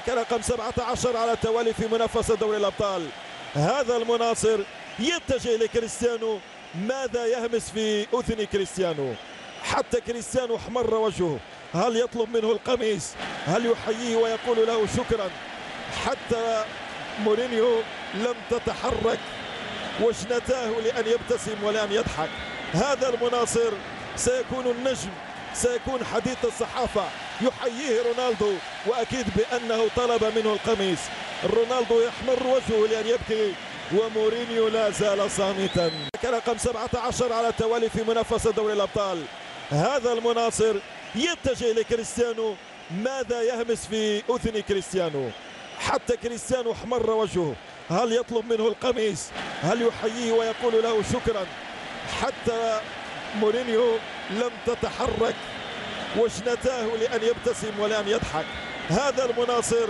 رقم 17 على التوالي في منافسة دوري الأبطال. هذا المناصر يتجه لكريستيانو، ماذا يهمس في أذن كريستيانو؟ حتى كريستيانو احمر وجهه. هل يطلب منه القميص؟ هل يحييه ويقول له شكرا؟ حتى مورينيو لم تتحرك وجنتاه لأن يبتسم ولأن يضحك. هذا المناصر سيكون النجم، سيكون حديث الصحافة. يحييه رونالدو وأكيد بأنه طلب منه القميص. رونالدو يحمر وجهه لأن يبكي ومورينيو لا زال صامتا. رقم 17 على التوالي في منافسة دوري الأبطال. هذا المناصر يتجه لكريستيانو، ماذا يهمس في أذن كريستيانو؟ حتى كريستيانو احمر وجهه. هل يطلب منه القميص؟ هل يحييه ويقول له شكرا؟ حتى مورينيو لم تتحرك وجنتاه لأن يبتسم ولأن يضحك. هذا المناصر